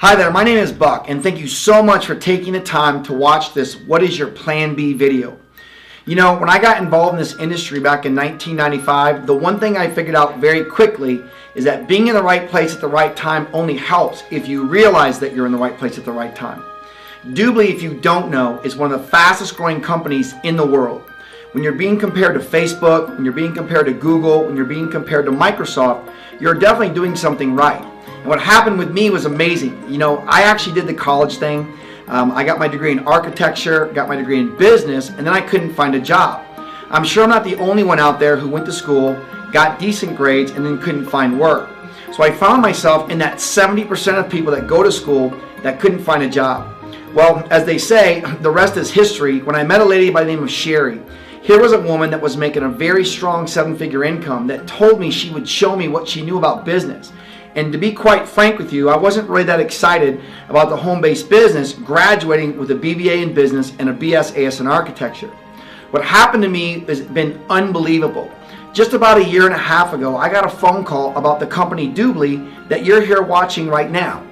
Hi there, my name is Buck, and thank you so much for taking the time to watch this What is Your Plan B video. You know, when I got involved in this industry back in 1995, the one thing I figured out very quickly is that being in the right place at the right time only helps if you realize that you're in the right place at the right time. Dubli, if you don't know, is one of the fastest growing companies in the world. When you're being compared to Facebook, when you're being compared to Google, when you're being compared to Microsoft, you're definitely doing something right. And what happened with me was amazing. You know, I actually did the college thing. I got my degree in architecture, got my degree in business, and then I couldn't find a job. I'm sure I'm not the only one out there who went to school, got decent grades, and then couldn't find work. So I found myself in that 70% of people that go to school that couldn't find a job. Well, as they say, the rest is history. When I met a lady by the name of Sherry, here was a woman that was making a very strong seven-figure income that told me she would show me what she knew about business. And to be quite frank with you, I wasn't really that excited about the home-based business, graduating with a BBA in business and a BS in architecture. What happened to me has been unbelievable. Just about a year and a half ago, I got a phone call about the company Dubli that you're here watching right now.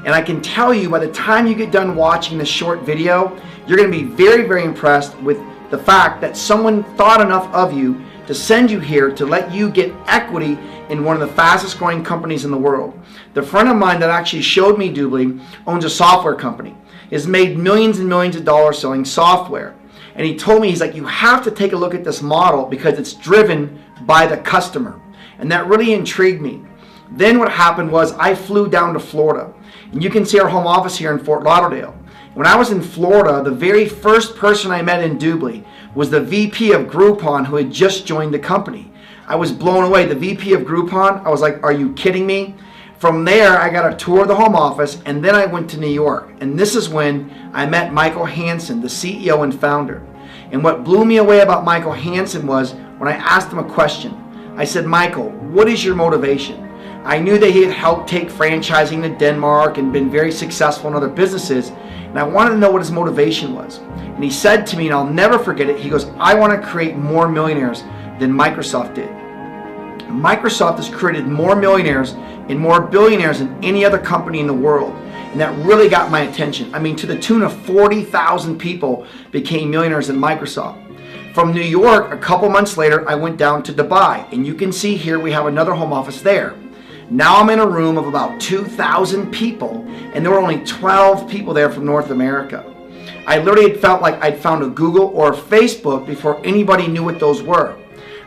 And I can tell you, by the time you get done watching this short video, you're going to be very, very impressed with the fact that someone thought enough of you to send you here to let you get equity in one of the fastest growing companies in the world. The friend of mine that actually showed me Dubli owns a software company. Has made millions and millions of dollars selling software. And he told me, he's like, you have to take a look at this model because it's driven by the customer. And that really intrigued me. Then what happened was I flew down to Florida. And you can see our home office here in Fort Lauderdale. When I was in Florida, the very first person I met in Dubli was the VP of Groupon who had just joined the company. I was blown away. The VP of Groupon, I was like, are you kidding me? From there, I got a tour of the home office, and then I went to New York. And this is when I met Michael Hansen, the CEO and founder. And what blew me away about Michael Hansen was when I asked him a question. I said, Michael, what is your motivation? I knew that he had helped take franchising to Denmark and been very successful in other businesses, and I wanted to know what his motivation was. And he said to me, and I'll never forget it, he goes, I want to create more millionaires than Microsoft did. Microsoft has created more millionaires and more billionaires than any other company in the world. And that really got my attention. I mean, to the tune of 40,000 people became millionaires in Microsoft. From New York, a couple months later, I went down to Dubai. And you can see here we have another home office there. Now I'm in a room of about 2,000 people, and there were only 12 people there from North America. I literally felt like I'd found a Google or a Facebook before anybody knew what those were.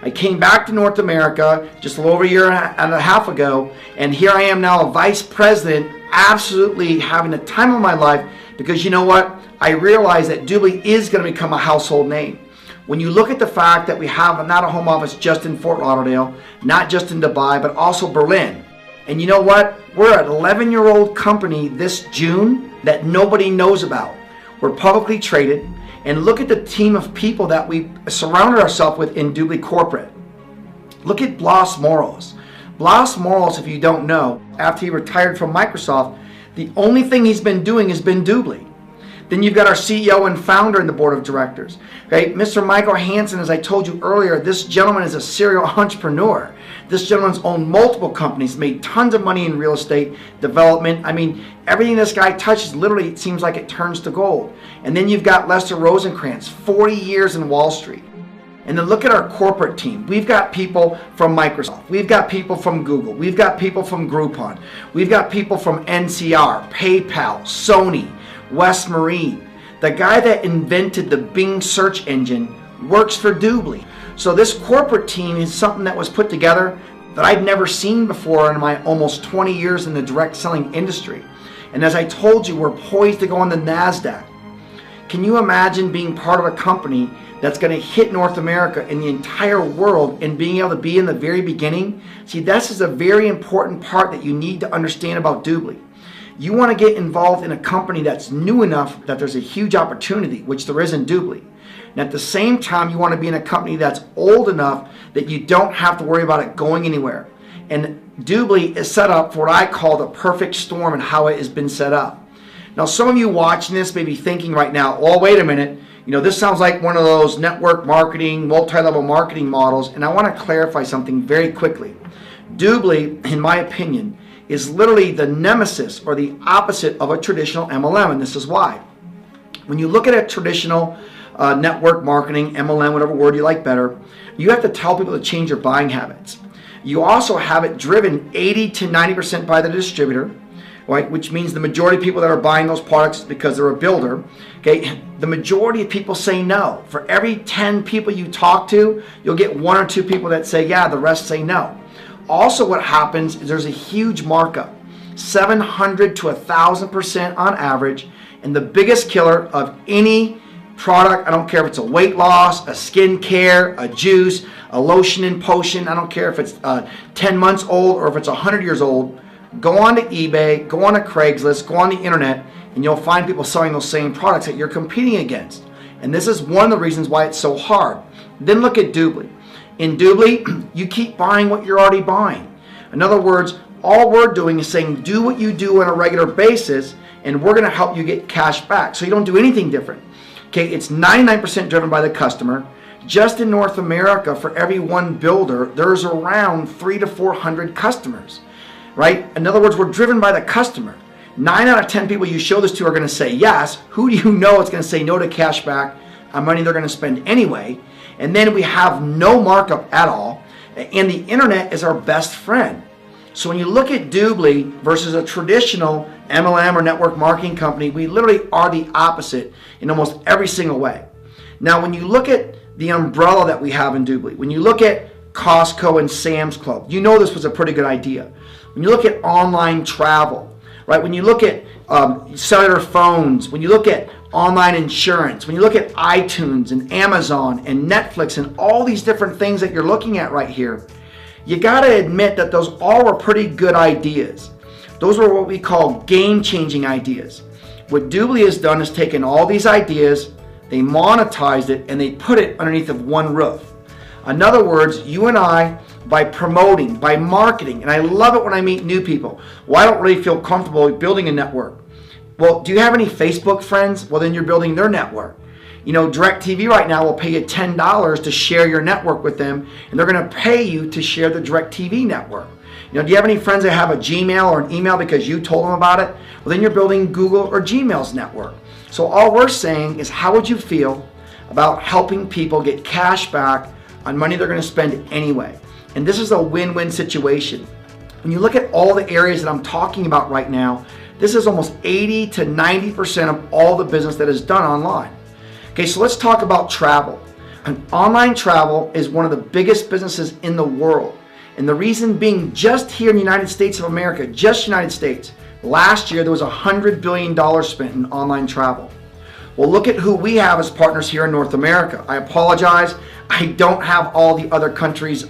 I came back to North America just a little over a year and a half ago, and here I am now, a vice president, absolutely having the time of my life, because you know what? I realized that Dubli is going to become a household name. When you look at the fact that we have not a home office just in Fort Lauderdale, not just in Dubai, but also Berlin. And you know what? We're an 11-year-old company this June that nobody knows about. We're publicly traded. And look at the team of people that we surrounded ourselves with in Dubli Corporate. Look at Blas Moros. Blas Moros, if you don't know, after he retired from Microsoft, the only thing he's been doing has been Dubli. Then you've got our CEO and founder in the board of directors. Okay, Mr. Michael Hansen, as I told you earlier, this gentleman is a serial entrepreneur. This gentleman's owned multiple companies, made tons of money in real estate development. I mean, everything this guy touches, literally, it seems like it turns to gold. And then you've got Lester Rosenkrantz, 40 years in Wall Street. And then look at our corporate team. We've got people from Microsoft. We've got people from Google. We've got people from Groupon. We've got people from NCR, PayPal, Sony, West Marine. The guy that invented the Bing search engine works for Dubli. So this corporate team is something that was put together that I'd never seen before in my almost 20 years in the direct selling industry. And as I told you, we're poised to go on the NASDAQ. Can you imagine being part of a company that's going to hit North America and the entire world and being able to be in the very beginning? See, this is a very important part that you need to understand about Dubli. You want to get involved in a company that's new enough that there's a huge opportunity, which there is in Dubli. And at the same time, you want to be in a company that's old enough that you don't have to worry about it going anywhere. And Dubli is set up for what I call the perfect storm and how it has been set up. Now, some of you watching this may be thinking right now, oh, wait a minute, you know, this sounds like one of those network marketing, multi-level marketing models, and I want to clarify something very quickly. Dubli, in my opinion, is literally the nemesis or the opposite of a traditional MLM, and this is why. When you look at a traditional network marketing, MLM, whatever word you like better, you have to tell people to change their buying habits. You also have it driven 80 to 90% by the distributor, right? Which means the majority of people that are buying those products is because they're a builder. Okay, the majority of people say no. For every 10 people you talk to, you'll get 1 or 2 people that say yeah, the rest say no. Also, what happens is there's a huge markup, 700 to 1,000% on average, and the biggest killer of any product, I don't care if it's a weight loss, a skin care, a juice, a lotion and potion, I don't care if it's 10 months old or if it's 100 years old, go on to eBay, go on to Craigslist, go on the internet, and you'll find people selling those same products that you're competing against. And this is one of the reasons why it's so hard. Then look at Dubli. In Dubli, you keep buying what you're already buying. In other words, all we're doing is saying do what you do on a regular basis, and we're going to help you get cash back. So you don't do anything different. Okay, it's 99% driven by the customer. Just in North America, for every one builder, there's around 300 to 400 customers, right? In other words, we're driven by the customer. 9 out of 10 people you show this to are going to say yes. Who do you know is going to say no to cash back on money they're going to spend anyway? And then we have no markup at all. And the internet is our best friend. So when you look at Dubli versus a traditional MLM or network marketing company, we literally are the opposite in almost every single way. Now, when you look at the umbrella that we have in Dubli, when you look at Costco and Sam's Club, you know this was a pretty good idea. When you look at online travel, right? When you look at cellular phones, when you look at online insurance, when you look at iTunes and Amazon and Netflix and all these different things that you're looking at right here, you got to admit that those all were pretty good ideas. Those were what we call game-changing ideas. What Dubli has done is taken all these ideas, they monetized it, and they put it underneath of one roof. In other words, you and I, by promoting, by marketing, and I love it when I meet new people. Well, I don't really feel comfortable building a network. Well, do you have any Facebook friends? Well, then you're building their network. You know, DirecTV right now will pay you $10 to share your network with them, and they're going to pay you to share the DirecTV network. You know, do you have any friends that have a Gmail or an email because you told them about it? Well, then you're building Google or Gmail's network. So all we're saying is, how would you feel about helping people get cash back on money they're going to spend anyway? And this is a win-win situation. When you look at all the areas that I'm talking about right now, this is almost 80 to 90% of all the business that is done online. Okay, so let's talk about travel. And online travel is one of the biggest businesses in the world. And the reason being, just here in the United States of America, just United States, last year there was $100 billion spent in online travel. Well, look at who we have as partners here in North America. I apologize, I don't have all the other countries'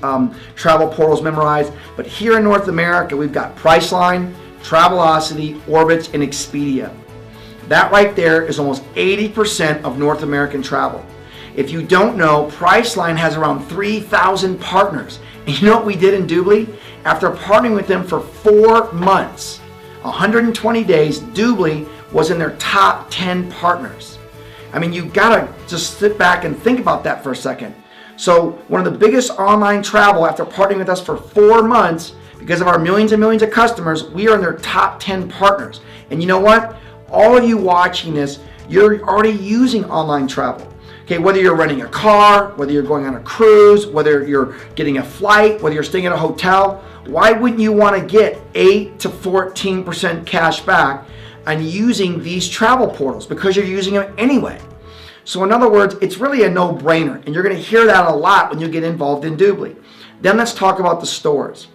travel portals memorized, but here in North America, we've got Priceline, Travelocity, Orbitz, and Expedia. That right there is almost 80% of North American travel. If you don't know, Priceline has around 3,000 partners. And you know what we did in Dubli? After partnering with them for 4 months, 120 days, Dubli was in their top 10 partners. I mean, you gotta just sit back and think about that for a second. So one of the biggest online travel, after partnering with us for 4 months, because of our millions and millions of customers, we are in their top 10 partners. And you know what? All of you watching this, you're already using online travel. Okay, whether you're renting a car, whether you're going on a cruise, whether you're getting a flight, whether you're staying at a hotel, why wouldn't you want to get 8 to 14% cash back on using these travel portals? Because you're using them anyway. So in other words, it's really a no-brainer, and you're going to hear that a lot when you get involved in Dubli. Then let's talk about the stores.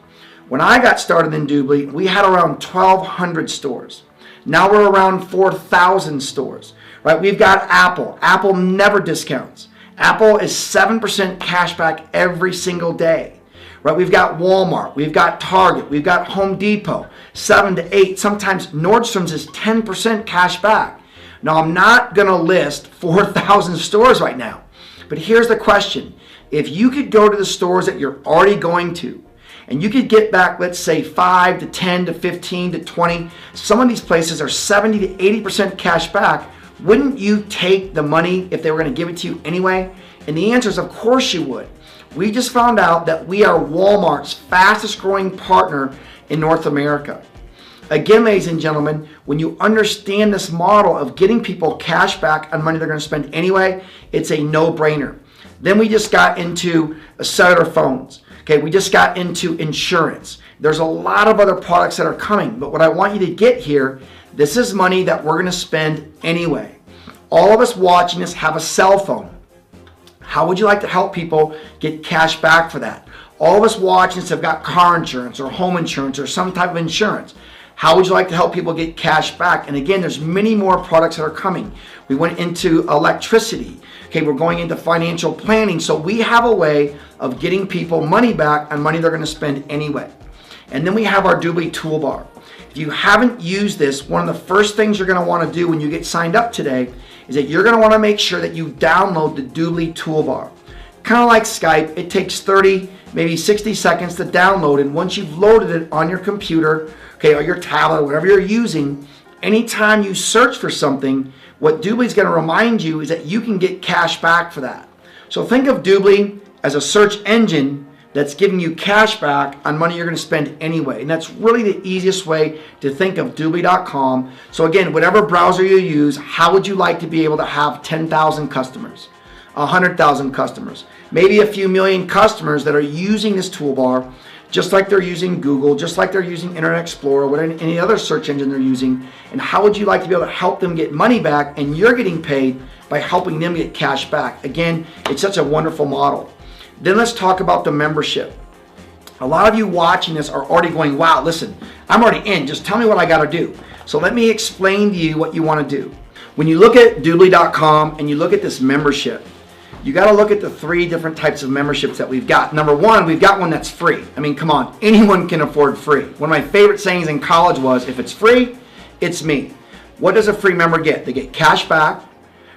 When I got started in Dubli, we had around 1,200 stores. Now we're around 4,000 stores. Right? We've got Apple. Apple never discounts. Apple is 7% cash back every single day. Right? We've got Walmart. We've got Target. We've got Home Depot. 7 to 8. Sometimes Nordstrom's is 10% cash back. Now I'm not going to list 4,000 stores right now. But here's the question. If you could go to the stores that you're already going to, and you could get back, let's say 5 to 10 to 15 to 20, some of these places are 70 to 80% cash back. Wouldn't you take the money if they were going to give it to you anyway? And the answer is, of course you would. We just found out that we are Walmart's fastest growing partner in North America. Again, ladies and gentlemen, when you understand this model of getting people cash back on money they're going to spend anyway, it's a no-brainer. Then we just got into cellular phones. Okay, we just got into insurance. There's a lot of other products that are coming, but what I want you to get here, this is money that we're going to spend anyway. All of us watching this have a cell phone. How would you like to help people get cash back for that? All of us watching this have got car insurance or home insurance or some type of insurance. How would you like to help people get cash back? And again, there's many more products that are coming. We went into electricity. Okay, we're going into financial planning. So we have a way of getting people money back on money they're going to spend anyway. And then we have our dubli toolbar. If you haven't used this, one of the first things you're going to want to do when you get signed up today is that you're going to want to make sure that you download the dubli toolbar. Kind of like Skype, it takes 30, maybe 60 seconds to download, and once you've loaded it on your computer, okay, or your tablet, or whatever you're using, anytime you search for something, what Dubli is going to remind you is that you can get cash back for that. So think of Dubli as a search engine that's giving you cash back on money you're going to spend anyway. And that's really the easiest way to think of dubli.com. So again, whatever browser you use, how would you like to be able to have 10,000 customers, 100,000 customers, maybe a few million customers that are using this toolbar, just like they're using Google, just like they're using Internet Explorer, whatever any other search engine they're using, and how would you like to be able to help them get money back, and you're getting paid by helping them get cash back. Again, it's such a wonderful model. Then let's talk about the membership. A lot of you watching this are already going, wow, listen, I'm already in, just tell me what I got to do. So let me explain to you what you want to do. When you look at dubli.com and you look at this membership, you got to look at the 3 different types of memberships that we've got. Number 1, we've got one that's free. I mean, come on, anyone can afford free. One of my favorite sayings in college was, if it's free, it's me. What does a free member get? They get cash back,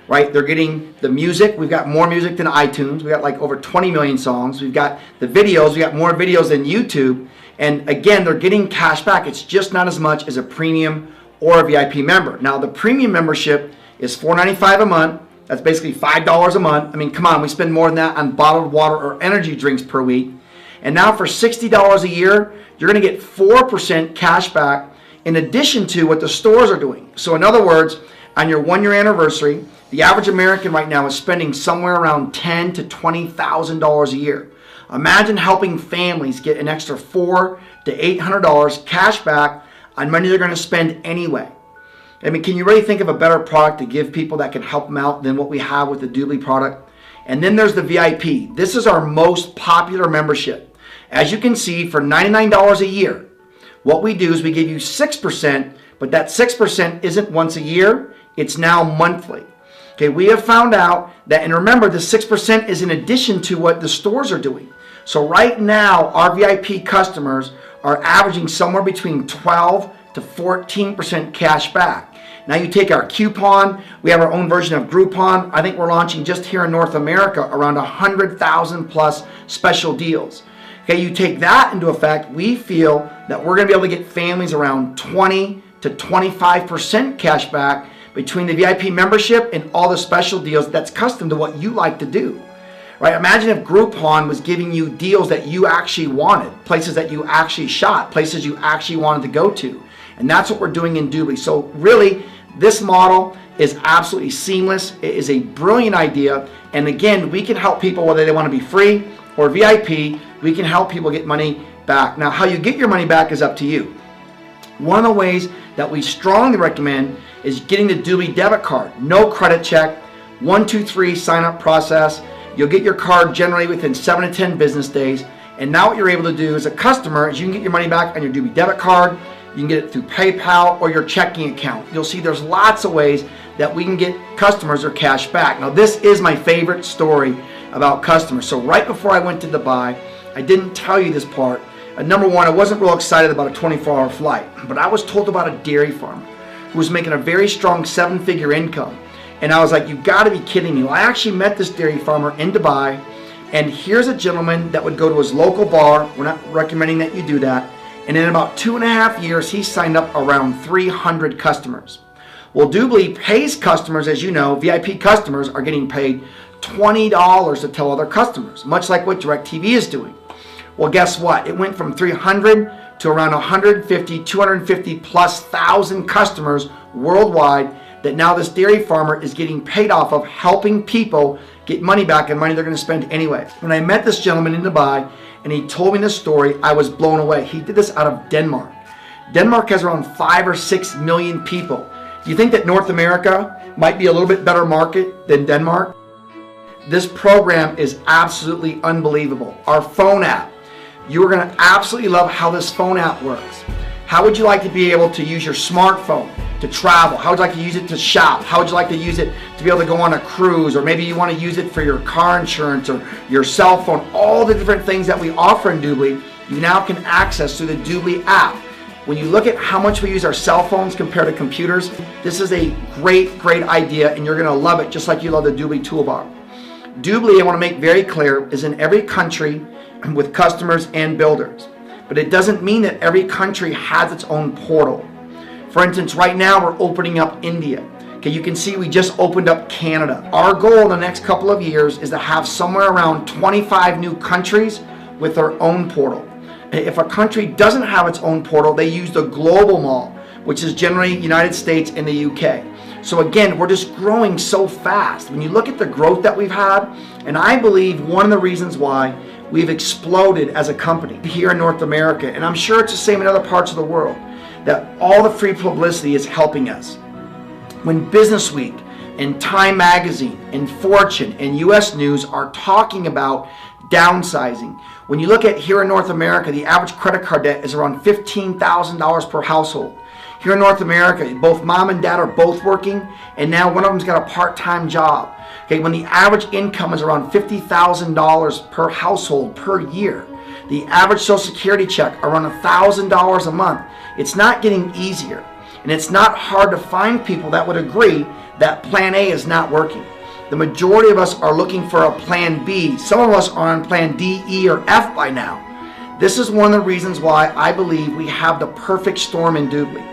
right? They're getting the music. We've got more music than iTunes. We've got like over 20 million songs. We've got the videos. We've got more videos than YouTube. And again, they're getting cash back. It's just not as much as a premium or a VIP member. Now, the premium membership is $4.95 a month. That's basically $5 a month. I mean, come on, we spend more than that on bottled water or energy drinks per week. And now for $60 a year, you're going to get 4% cash back in addition to what the stores are doing. So in other words, on your 1-year anniversary, the average American right now is spending somewhere around $10,000 to $20,000 a year. Imagine helping families get an extra $400 to $800 cash back on money they're going to spend anyway. I mean, can you really think of a better product to give people that can help them out than what we have with the Dubli product? And then there's the VIP. This is our most popular membership. As you can see, for $99 a year, what we do is we give you 6%, but that 6% isn't once a year, it's now monthly. Okay, we have found out that, and remember, the 6% is in addition to what the stores are doing. So right now, our VIP customers are averaging somewhere between 12 to 14% cash back. Now you take our coupon, we have our own version of Groupon. I think we're launching just here in North America around 100,000 plus special deals. Okay, you take that into effect, we feel that we're going to be able to get families around 20 to 25% cash back between the VIP membership and all the special deals that's custom to what you like to do. Right? Imagine if Groupon was giving you deals that you actually wanted, places that you actually shop, places you actually wanted to go to. And that's what we're doing in Dubli. So really, this model is absolutely seamless. It is a brilliant idea. And again, we can help people whether they want to be free or VIP. We can help people get money back. Now, how you get your money back is up to you. One of the ways that we strongly recommend is getting the Dubli debit card. No credit check, 1, 2, 3 sign up process. You'll get your card generally within 7 to 10 business days. And now what you're able to do as a customer is you can get your money back on your Dubli debit card. You can get it through PayPal or your checking account. You'll see there's lots of ways that we can get customers their cash back. Now, this is my favorite story about customers. So right before I went to Dubai, I didn't tell you this part. Number 1, I wasn't real excited about a 24-hour flight, but I was told about a dairy farmer who was making a very strong 7-figure income. And I was like, you've got to be kidding me. Well, I actually met this dairy farmer in Dubai, and here's a gentleman that would go to his local bar. We're not recommending that you do that. And in about 2.5 years, he signed up around 300 customers. Well, Dubli pays customers, as you know, VIP customers are getting paid $20 to tell other customers, much like what DirecTV is doing. Well, guess what? It went from 300 to around 150, 250 plus thousand customers worldwide that now this dairy farmer is getting paid off of helping people get money back and money they're going to spend anyway. When I met this gentleman in Dubai and he told me this story, I was blown away. He did this out of Denmark. Denmark has around 5 or 6 million people. Do you think that North America might be a little bit better market than Denmark? This program is absolutely unbelievable. Our phone app, you are going to absolutely love how this phone app works. How would you like to be able to use your smartphone to travel? How would you like to use it to shop? How would you like to use it to be able to go on a cruise? Or maybe you want to use it for your car insurance or your cell phone. All the different things that we offer in Dubli, you now can access through the Dubli app. When you look at how much we use our cell phones compared to computers, this is a great idea, and you're going to love it just like you love the Dubli toolbar. Dubli, I want to make very clear, is in every country with customers and builders. But it doesn't mean that every country has its own portal. For instance, right now we're opening up India. Okay, you can see we just opened up Canada. Our goal in the next couple of years is to have somewhere around 25 new countries with their own portal. If a country doesn't have its own portal, they use the global mall, which is generally United States and the UK. So again, we're just growing so fast. When you look at the growth that we've had, and I believe one of the reasons why we've exploded as a company here in North America, and I'm sure it's the same in other parts of the world, that all the free publicity is helping us. When Business Week and Time Magazine and Fortune and US News are talking about downsizing, when you look at here in North America, the average credit card debt is around $15,000 per household. Here in North America, both mom and dad are both working, and now one of them's got a part-time job. Okay, when the average income is around $50,000 per household per year, the average Social Security check around $1,000 a month, it's not getting easier. And it's not hard to find people that would agree that plan A is not working. The majority of us are looking for a plan B. Some of us are on plan D, E, or F by now. This is one of the reasons why I believe we have the perfect storm in Dubli.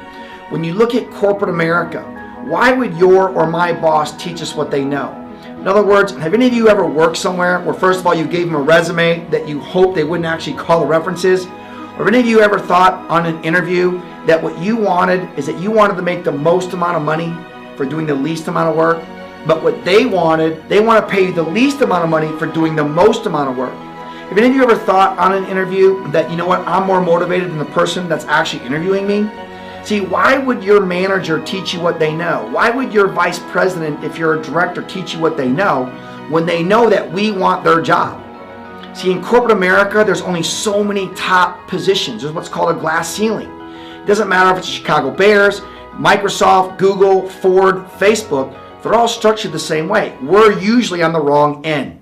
When you look at corporate America, why would your or my boss teach us what they know? In other words, have any of you ever worked somewhere where first of all you gave them a resume that you hope they wouldn't actually call the references? Or have any of you ever thought on an interview that what you wanted is that you wanted to make the most amount of money for doing the least amount of work? But what they want to pay you the least amount of money for doing the most amount of work. Have any of you ever thought on an interview that, you know what, I'm more motivated than the person that's actually interviewing me? See, why would your manager teach you what they know? Why would your vice president, if you're a director, teach you what they know when they know that we want their job? See, in corporate America, there's only so many top positions. There's what's called a glass ceiling. It doesn't matter if it's the Chicago Bears, Microsoft, Google, Ford, Facebook. They're all structured the same way. We're usually on the wrong end.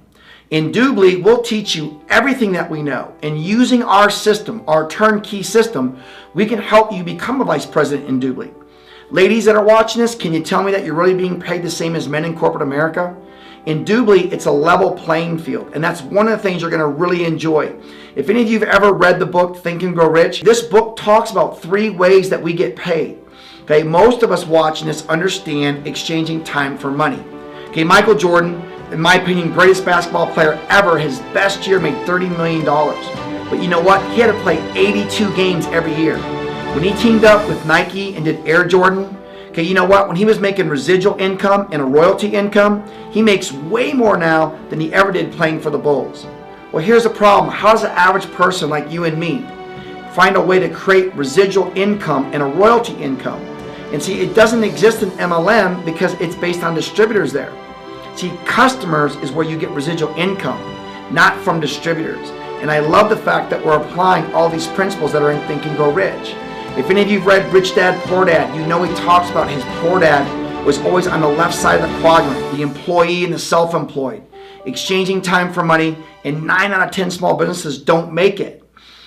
In Dubli, we'll teach you everything that we know. And using our system, our turnkey system, we can help you become a vice president in Dubli. Ladies that are watching this, can you tell me that you're really being paid the same as men in corporate America? In Dubli, it's a level playing field. And that's one of the things you're going to really enjoy. If any of you have ever read the book, Think and Grow Rich, this book talks about 3 ways that we get paid. Okay, most of us watching this understand exchanging time for money. Okay, Michael Jordan, in my opinion, greatest basketball player ever, his best year made $30 million. But you know what? He had to play 82 games every year. When he teamed up with Nike and did Air Jordan, okay, you know what? When he was making residual income and a royalty income, he makes way more now than he ever did playing for the Bulls. Well, here's the problem. How does an average person like you and me find a way to create residual income and a royalty income? And see, it doesn't exist in MLM because it's based on distributors there. See, customers is where you get residual income, not from distributors. And I love the fact that we're applying all these principles that are in Think and Grow Rich. If any of you have read Rich Dad, Poor Dad, you know he talks about his poor dad was always on the left side of the quadrant, the employee and the self-employed, exchanging time for money, and 9 out of 10 small businesses don't make it.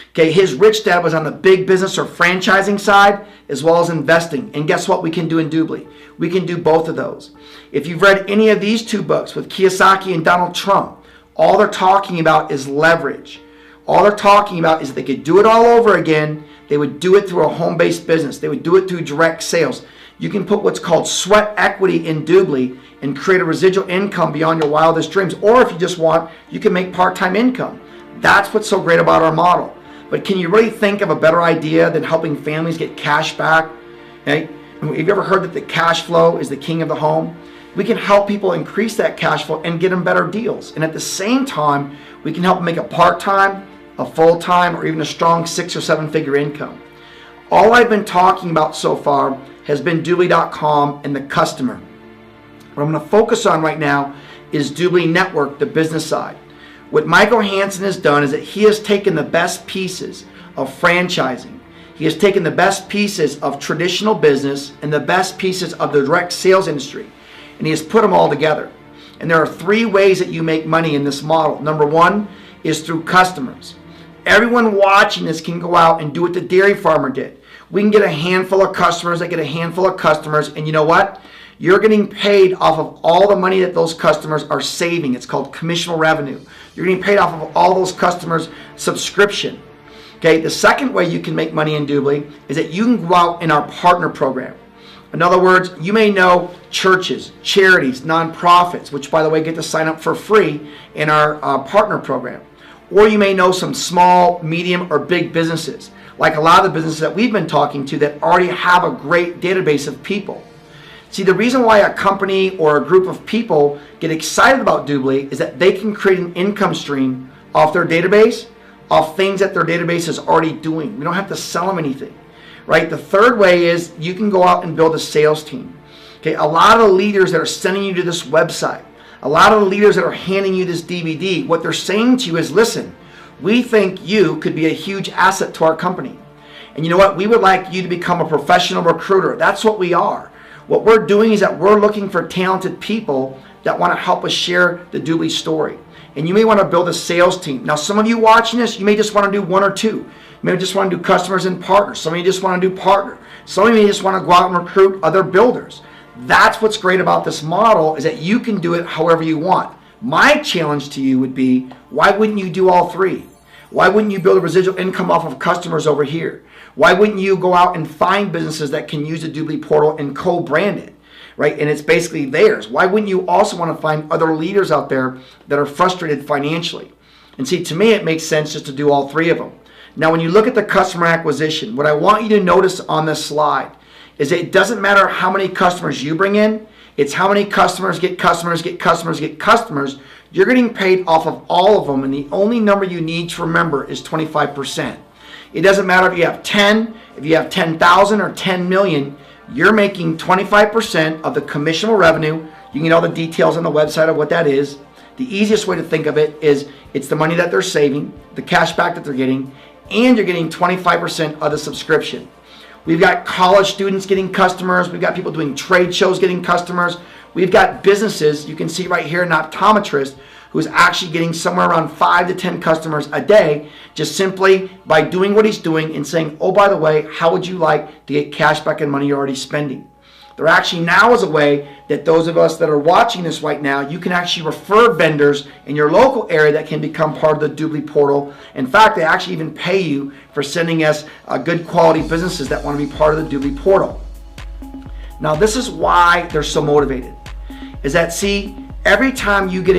Okay, his rich dad was on the big business or franchising side as well as investing. And guess what we can do in Dubli? We can do both of those. If you've read any of these 2 books with Kiyosaki and Donald Trump, all they're talking about is leverage. All they're talking about is they could do it all over again. They would do it through a home-based business. They would do it through direct sales. You can put what's called sweat equity in Dubli and create a residual income beyond your wildest dreams. Or if you just want, you can make part-time income. That's what's so great about our model. But can you really think of a better idea than helping families get cash back? Okay? Have you ever heard that the cash flow is the king of the home? We can help people increase that cash flow and get them better deals. And at the same time, we can help them make a part-time, a full-time, or even a strong 6 or 7 figure income. All I've been talking about so far has been dubli.com and the customer. What I'm going to focus on right now is Dubli Network, the business side. What Michael Hansen has done is that he has taken the best pieces of franchising. He has taken the best pieces of traditional business and the best pieces of the direct sales industry, and he has put them all together. And there are 3 ways that you make money in this model. Number 1 is through customers. Everyone watching this can go out and do what the dairy farmer did. We can get a handful of customers that get a handful of customers, and you know what? You're getting paid off of all the money that those customers are saving. It's called commissional revenue. You're getting paid off of all those customers' subscription. Okay, the second way you can make money in Dubli is that you can go out in our partner program. In other words, you may know churches, charities, nonprofits, which by the way get to sign up for free in our partner program. Or you may know some small, medium, or big businesses, like a lot of the businesses that we've been talking to that already have a great database of people. See, the reason why a company or a group of people get excited about Dubli is that they can create an income stream off their database, off things that their database is already doing. We don't have to sell them anything, right? The third way is you can go out and build a sales team. Okay, a lot of the leaders that are sending you to this website, a lot of the leaders that are handing you this DVD, what they're saying to you is, listen, we think you could be a huge asset to our company. And you know what? We would like you to become a professional recruiter. That's what we are. What we're doing is that we're looking for talented people that want to help us share the Dubli story. And you may want to build a sales team. Now, some of you watching this, you may just want to do 1 or 2. You may just want to do customers and partners. Some of you just want to do partner. Some of you may just want to go out and recruit other builders. That's what's great about this model, is that you can do it however you want. My challenge to you would be, why wouldn't you do all 3? Why wouldn't you build a residual income off of customers over here? Why wouldn't you go out and find businesses that can use the Dubli portal and co-brand it, right? And it's basically theirs. Why wouldn't you also want to find other leaders out there that are frustrated financially? And see, to me, it makes sense just to do all 3 of them. Now, when you look at the customer acquisition, what I want you to notice on this slide is that it doesn't matter how many customers you bring in. It's how many customers get customers get customers get customers. You're getting paid off of all of them, and the only number you need to remember is 25%. It doesn't matter if you have 10, if you have 10,000 or 10 million, you're making 25% of the commissionable revenue. You can get all the details on the website of what that is. The easiest way to think of it is it's the money that they're saving, the cash back that they're getting, and you're getting 25% of the subscription. We've got college students getting customers. We've got people doing trade shows getting customers. We've got businesses, you can see right here, an optometrist who's actually getting somewhere around 5 to 10 customers a day, just simply by doing what he's doing and saying, oh, by the way, how would you like to get cash back and money you're already spending? There actually now is a way that those of us that are watching this right now, you can actually refer vendors in your local area that can become part of the Dubli portal. In fact, they actually even pay you for sending us good quality businesses that want to be part of the Dubli portal. Now, this is why they're so motivated, is that, see, every time you get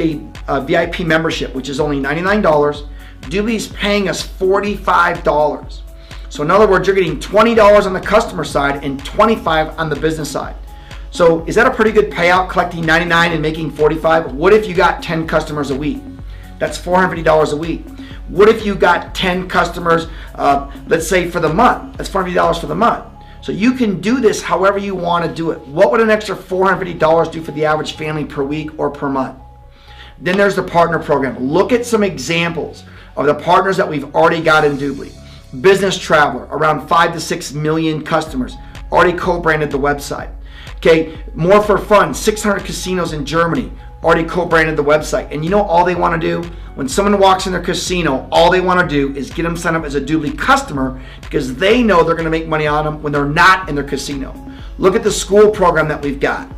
a VIP membership, which is only $99, Dubli is paying us $45. So in other words, you're getting $20 on the customer side and $25 on the business side. So is that a pretty good payout, collecting $99 and making $45? What if you got 10 customers a week? That's $450 a week. What if you got 10 customers, let's say for the month? That's $450 for the month. So you can do this however you want to do it. What would an extra $450 do for the average family per week or per month? Then there's the partner program. Look at some examples of the partners that we've already got in Dubli. Business Traveler, around 5 to 6 million customers, already co-branded the website. Okay, More for Fun, 600 casinos in Germany, already co-branded the website. And you know all they want to do? When someone walks in their casino, all they want to do is get them signed up as a Dubli customer, because they know they're going to make money on them when they're not in their casino. Look at the school program that we've got.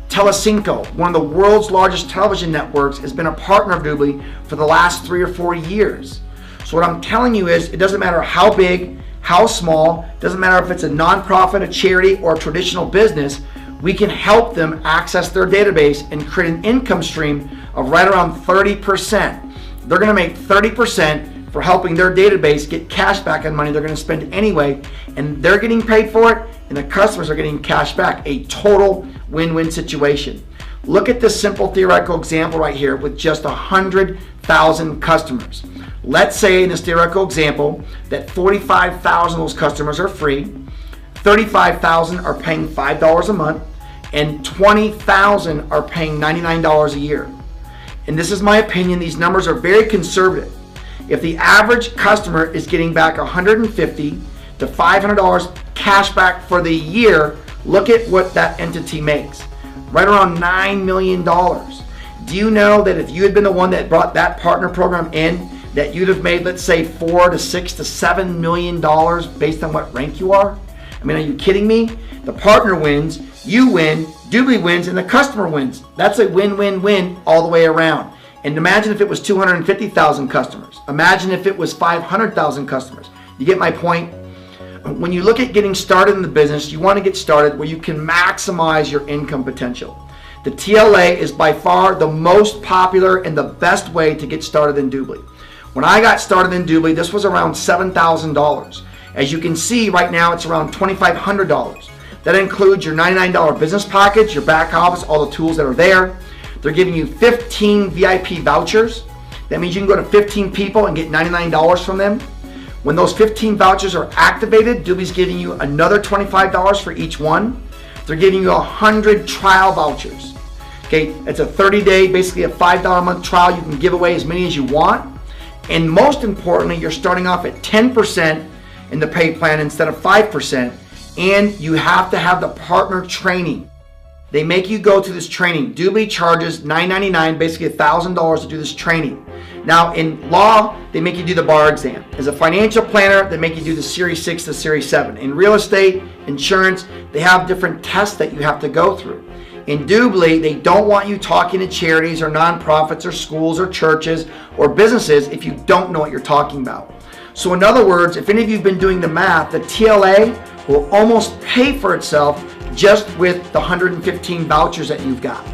Telecinco, one of the world's largest television networks, has been a partner of Dubli for the last 3 or 4 years. So what I'm telling you is, it doesn't matter how big, how small, it doesn't matter if it's a nonprofit, a charity, or a traditional business, we can help them access their database and create an income stream of right around 30%. they're going to make 30% for helping their database get cash back on money they're going to spend anyway, and they're getting paid for it, and the customers are getting cash back. A total win-win situation. Look at this simple theoretical example right here with just 100,000 customers. Let's say in this theoretical example that 45,000 of those customers are free, 35,000 are paying $5 a month, and 20,000 are paying $99 a year. And this is my opinion, these numbers are very conservative. If the average customer is getting back $150 to $500 cash back for the year, look at what that entity makes. Right around $9 million. Do you know that if you had been the one that brought that partner program in, that you'd have made, let's say, $4 to $6 to $7 million based on what rank you are? I mean, are you kidding me? The partner wins, you win, dubli wins, and the customer wins. That's a win-win-win all the way around. And imagine if it was 250,000 customers. Imagine if it was 500,000 customers. You get my point? When you look at getting started in the business, you want to get started where you can maximize your income potential. The TLA is by far the most popular and the best way to get started in dubli. When I got started in dubli, this was around $7,000. As you can see right now, it's around $2,500. That includes your $99 business package, your back office, all the tools that are there. They're giving you 15 VIP vouchers. That means you can go to 15 people and get $99 from them. When those 15 vouchers are activated, dubli's giving you another $25 for each one. They're giving you 100 trial vouchers. Okay, it's a 30-day, basically a $5 a month trial. You can give away as many as you want. And most importantly, you're starting off at 10% in the pay plan instead of 5%. And you have to have the partner training. They make you go to this training. Dubli charges $9.99, basically $1,000 to do this training. Now in law, they make you do the bar exam. As a financial planner, they make you do the Series 6 to Series 7. In real estate, insurance, they have different tests that you have to go through. In dubli, they don't want you talking to charities or nonprofits or schools or churches or businesses if you don't know what you're talking about. So in other words, if any of you have been doing the math, the TLA will almost pay for itself just with the 115 vouchers that you've got.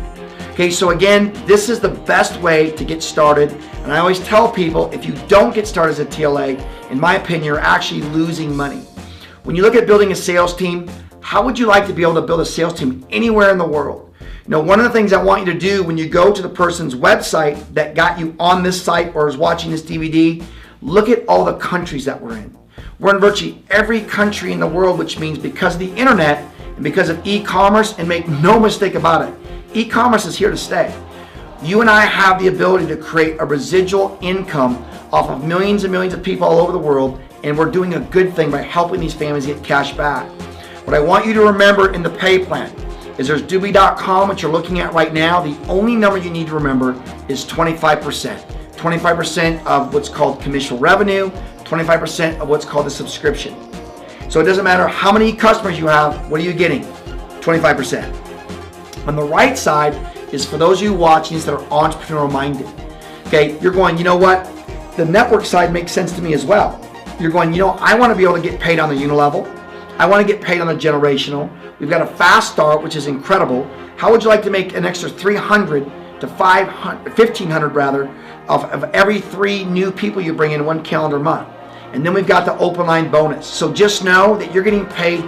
Okay, so again, this is the best way to get started. And I always tell people, if you don't get started as a TLA, in my opinion, you're actually losing money. When you look at building a sales team, how would you like to be able to build a sales team anywhere in the world? You know, one of the things I want you to do when you go to the person's website that got you on this site or is watching this DVD, look at all the countries that we're in. We're in virtually every country in the world, which means because of the internet and because of e-commerce, and make no mistake about it, e-commerce is here to stay. You and I have the ability to create a residual income off of millions and millions of people all over the world, and we're doing a good thing by helping these families get cash back. What I want you to remember in the pay plan is there's dubli.com, which you're looking at right now. The only number you need to remember is 25%. 25% of what's called commissional revenue, 25% of what's called the subscription. So it doesn't matter how many customers you have, what are you getting? 25%. On the right side is for those of you watching that are entrepreneurial minded. Okay, you're going, you know what? The network side makes sense to me as well. You're going, you know, I want to be able to get paid on the unilevel. I want to get paid on the generational. We've got a fast start, which is incredible. How would you like to make an extra 300 to 500, 1,500 rather, of every 3 new people you bring in one calendar month? And then we've got the open line bonus. So just know that you're getting paid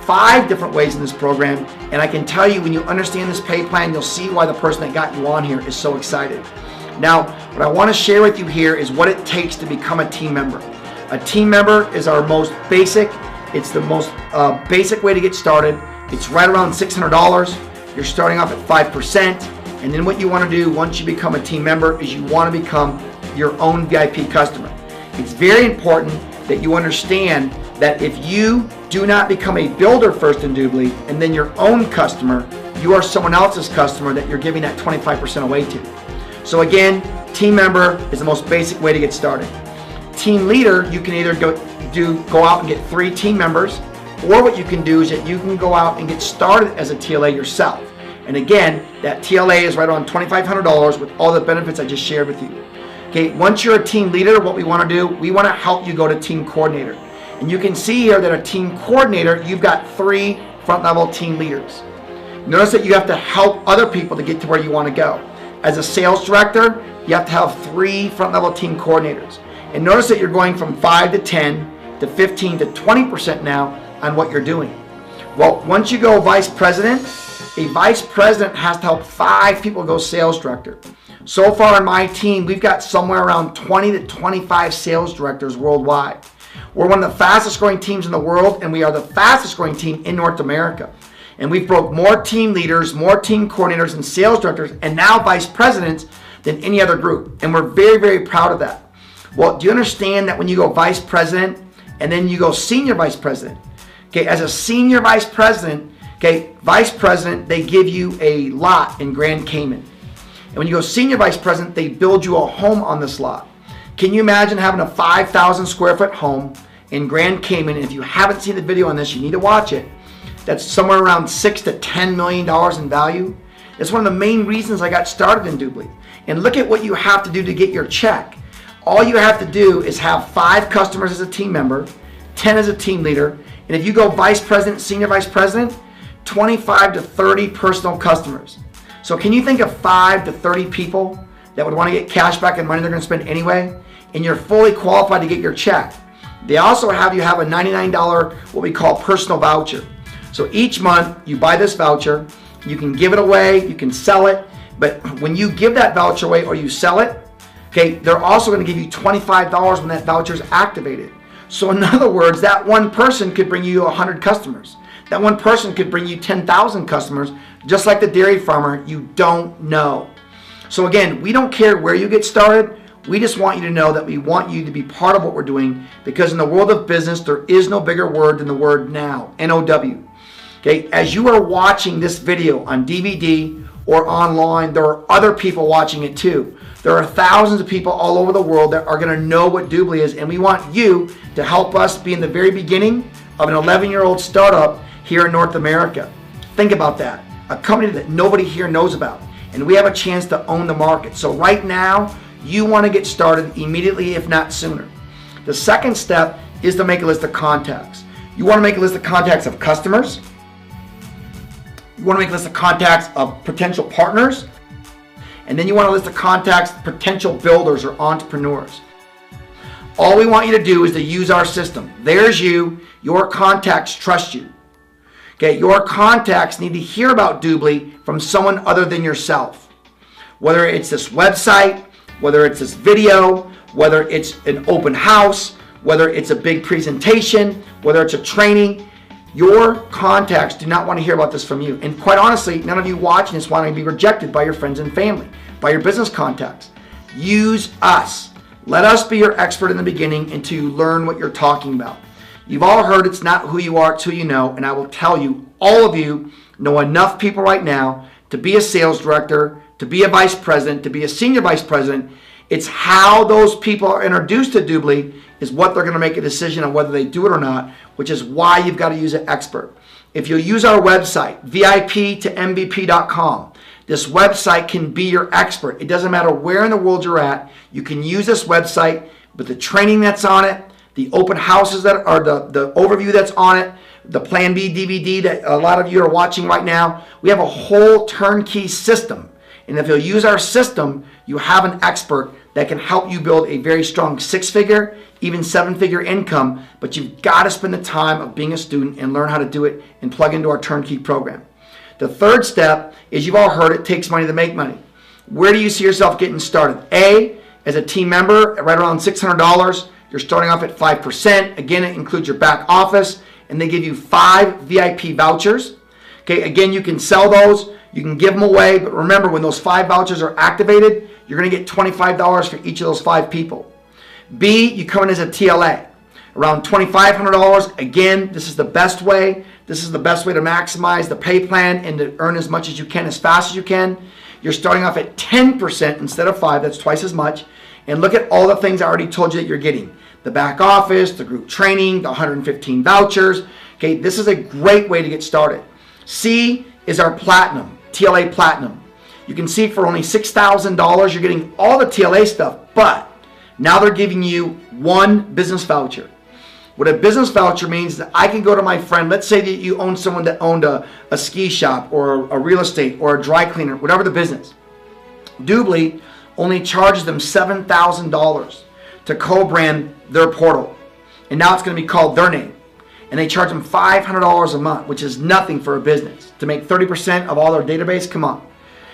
5 different ways in this program. And I can tell you, when you understand this pay plan, you'll see why the person that got you on here is so excited. Now, what I want to share with you here is what it takes to become a team member. A team member is our most basic. It's the most basic way to get started. It's right around $600. You're starting off at 5%. And then what you want to do once you become a team member is you want to become your own VIP customer. It's very important that you understand that if you do not become a builder first in dubli and then your own customer, you are someone else's customer that you're giving that 25% away to. So again, team member is the most basic way to get started. Team leader, you can either go out and get 3 team members, or what you can do is that you can go out and get started as a TLA yourself. And again, that TLA is right around $2,500 with all the benefits I just shared with you. Okay, once you're a team leader, what we want to do, we want to help you go to team coordinator. And you can see here that a team coordinator, you've got 3 front level team leaders. Notice that you have to help other people to get to where you want to go. As a sales director, you have to have 3 front-level team coordinators. And notice that you're going from 5 to 10 to 15 to 20% now on what you're doing. Well, once you go vice president, a vice president has to help 5 people go sales director. So far on my team, we've got somewhere around 20 to 25 sales directors worldwide. We're one of the fastest growing teams in the world, and we are the fastest growing team in North America. And we've broke more team leaders, more team coordinators, and sales directors, and now vice presidents than any other group. And we're very, very proud of that. Well, do you understand that when you go vice president and then you go senior vice president? Okay, as a senior vice president, okay, vice president, they give you a lot in Grand Cayman. And when you go senior vice president, they build you a home on this lot. Can you imagine having a 5,000 square foot home in Grand Cayman? And if you haven't seen the video on this, you need to watch it. That's somewhere around $6 to $10 million in value. It's one of the main reasons I got started in Dubli. And look at what you have to do to get your check. All you have to do is have 5 customers as a team member, 10 as a team leader, and if you go vice president, senior vice president, 25 to 30 personal customers. So can you think of 5 to 30 people that would want to get cash back and money they're going to spend anyway, and you're fully qualified to get your check? They also have you have a $99 what we call personal voucher. So each month you buy this voucher, you can give it away, you can sell it, but when you give that voucher away or you sell it, okay, they're also going to give you $25 when that voucher is activated. So in other words, that one person could bring you 100 customers. That one person could bring you 10,000 customers, just like the dairy farmer you don't know. So again, we don't care where you get started. We just want you to know that we want you to be part of what we're doing, because in the world of business, there is no bigger word than the word now, N-O-W. Okay, as you are watching this video on DVD or online, there are other people watching it too. There are thousands of people all over the world that are going to know what Dubli is, and we want you to help us be in the very beginning of an 11-year-old startup here in North America. Think about that. A company that nobody here knows about, and we have a chance to own the market. So right now, you want to get started immediately, if not sooner. The second step is to make a list of contacts. You want to make a list of contacts of customers. You want to make a list of contacts of potential partners. And then you want a list of contacts, potential builders or entrepreneurs. All we want you to do is to use our system. There's you. Your contacts trust you. Okay, your contacts need to hear about Dubli from someone other than yourself. Whether it's this website, whether it's this video, whether it's an open house, whether it's a big presentation, whether it's a training, your contacts do not want to hear about this from you. And quite honestly, none of you watching this want to be rejected by your friends and family, by your business contacts. Use us. Let us be your expert in the beginning until you learn what you're talking about. You've all heard it's not who you are, it's who you know, and I will tell you, all of you know enough people right now to be a sales director, to be a vice president, to be a senior vice president. It's how those people are introduced to Dubli is what they're going to make a decision on whether they do it or not, which is why you've got to use an expert. If you use our website, VIP to MVP.com, this website can be your expert. It doesn't matter where in the world you're at. You can use this website with the training that's on it, the open houses that are the overview that's on it, the Plan B DVD that a lot of you are watching right now. We have a whole turnkey system. And if you'll use our system, you have an expert that can help you build a very strong 6-figure, even 7-figure income, but you've got to spend the time of being a student and learn how to do it and plug into our turnkey program. The third step is, you've all heard it takes money to make money. Where do you see yourself getting started? A, as a team member, right around $600. You're starting off at 5%. Again, it includes your back office, and they give you 5 VIP vouchers. Okay, again, you can sell those. You can give them away, but remember, when those 5 vouchers are activated, you're going to get $25 for each of those 5 people. B, you come in as a TLA, around $2,500. Again, this is the best way. This is the best way to maximize the pay plan and to earn as much as you can, as fast as you can. You're starting off at 10% instead of 5. That's twice as much. And look at all the things I already told you that you're getting. The back office, the group training, the 115 vouchers. Okay, this is a great way to get started. C is our platinum, TLA Platinum. You can see for only $6,000, you're getting all the TLA stuff, but now they're giving you 1 business voucher. What a business voucher means is that I can go to my friend, let's say that you own someone that owned a ski shop or a real estate or a dry cleaner, whatever the business. Dubli only charges them $7,000 to co-brand their portal. And now it's going to be called their name. And they charge them $500 a month, which is nothing for a business. To make 30% of all their database, come on.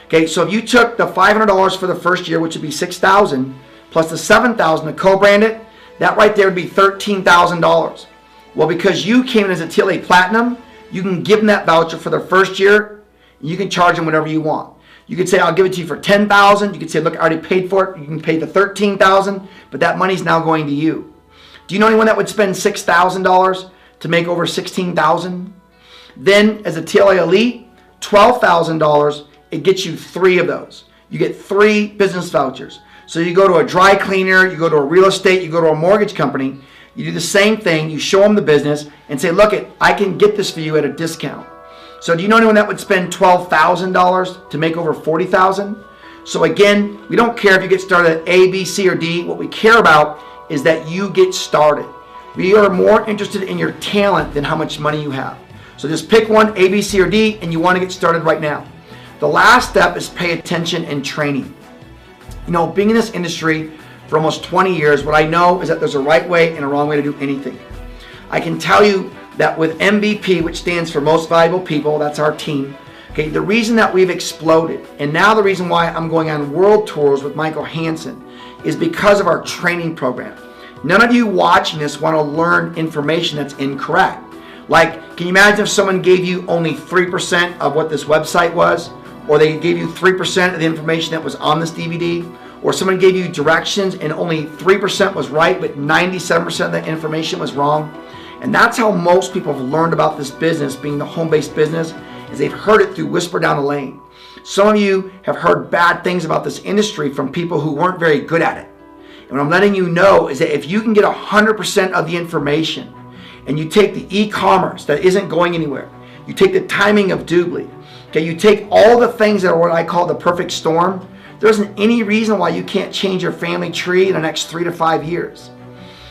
Okay, so if you took the $500 for the first year, which would be $6,000, plus the $7,000 to co-brand it, that right there would be $13,000. Well, because you came in as a TLA Platinum, you can give them that voucher for their first year, and you can charge them whatever you want. You could say, I'll give it to you for $10,000. You could say, look, I already paid for it. You can pay the $13,000, but that money's now going to you. Do you know anyone that would spend $6,000 to make over $16,000? Then, as a TLA Elite, $12,000, it gets you 3 of those. You get 3 business vouchers. So you go to a dry cleaner, you go to a real estate, you go to a mortgage company, you do the same thing, you show them the business and say, look, I can get this for you at a discount. So do you know anyone that would spend $12,000 to make over $40,000? So again, we don't care if you get started at A, B, C, or D. What we care about is that you get started. We are more interested in your talent than how much money you have. So just pick one, A, B, C, or D, and you want to get started right now. The last step is pay attention and training. You know, being in this industry for almost 20 years, what I know is that there's a right way and a wrong way to do anything. I can tell you that with MVP, which stands for Most Valuable People, that's our team, okay, the reason that we've exploded, and now the reason why I'm going on world tours with Michael Hansen, is because of our training program. None of you watching this want to learn information that's incorrect. Like, can you imagine if someone gave you only 3% of what this website was? Or they gave you 3% of the information that was on this DVD? Or someone gave you directions and only 3% was right, but 97% of the information was wrong? And that's how most people have learned about this business, being the home-based business, is they've heard it through whisper down the lane. Some of you have heard bad things about this industry from people who weren't very good at it. And what I'm letting you know is that if you can get 100% of the information, and you take the e-commerce that isn't going anywhere, you take the timing of Dubli, okay, you take all the things that are what I call the perfect storm, there isn't any reason why you can't change your family tree in the next 3 to 5 years.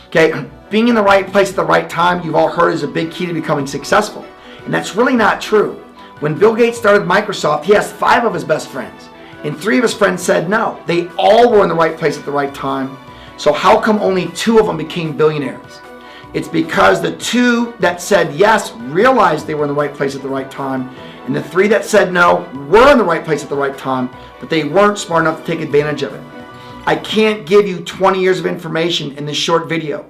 Okay, being in the right place at the right time, you've all heard, is a big key to becoming successful. And that's really not true. When Bill Gates started Microsoft, he asked 5 of his best friends, and 3 of his friends said no. They all were in the right place at the right time. So how come only 2 of them became billionaires? It's because the 2 that said yes realized they were in the right place at the right time, and the 3 that said no were in the right place at the right time, but they weren't smart enough to take advantage of it. I can't give you 20 years of information in this short video.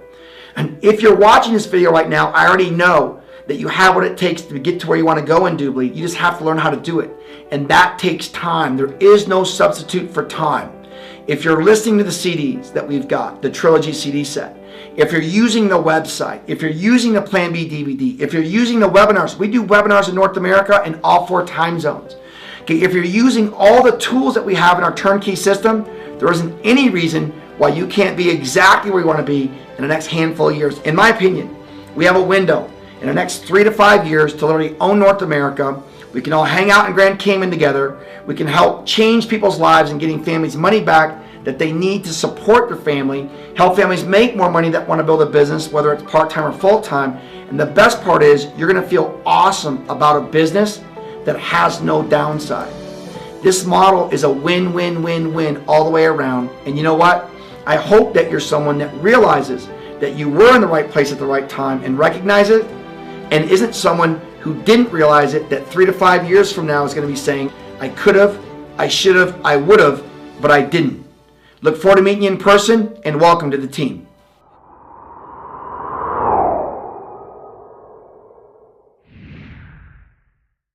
And if you're watching this video right now, I already know that you have what it takes to get to where you want to go in Dubli. You just have to learn how to do it. And that takes time. There is no substitute for time. If you're listening to the CDs that we've got, the Trilogy CD set, if you're using the website, if you're using the Plan B DVD, if you're using the webinars, we do webinars in North America in all 4 time zones. Okay, if you're using all the tools that we have in our turnkey system, there isn't any reason why you can't be exactly where you want to be in the next handful of years. In my opinion, we have a window in the next 3 to 5 years to literally own North America. We can all hang out in Grand Cayman together. We can help change people's lives and getting families money back that they need to support their family, help families make more money that want to build a business, whether it's part-time or full-time. And the best part is you're going to feel awesome about a business that has no downside. This model is a win-win-win-win all the way around. And you know what? I hope that you're someone that realizes that you were in the right place at the right time and recognize it, and isn't someone who didn't realize it that 3 to 5 years from now is going to be saying, I could have, I should have, I would have, but I didn't. Look forward to meeting you in person, and welcome to the team.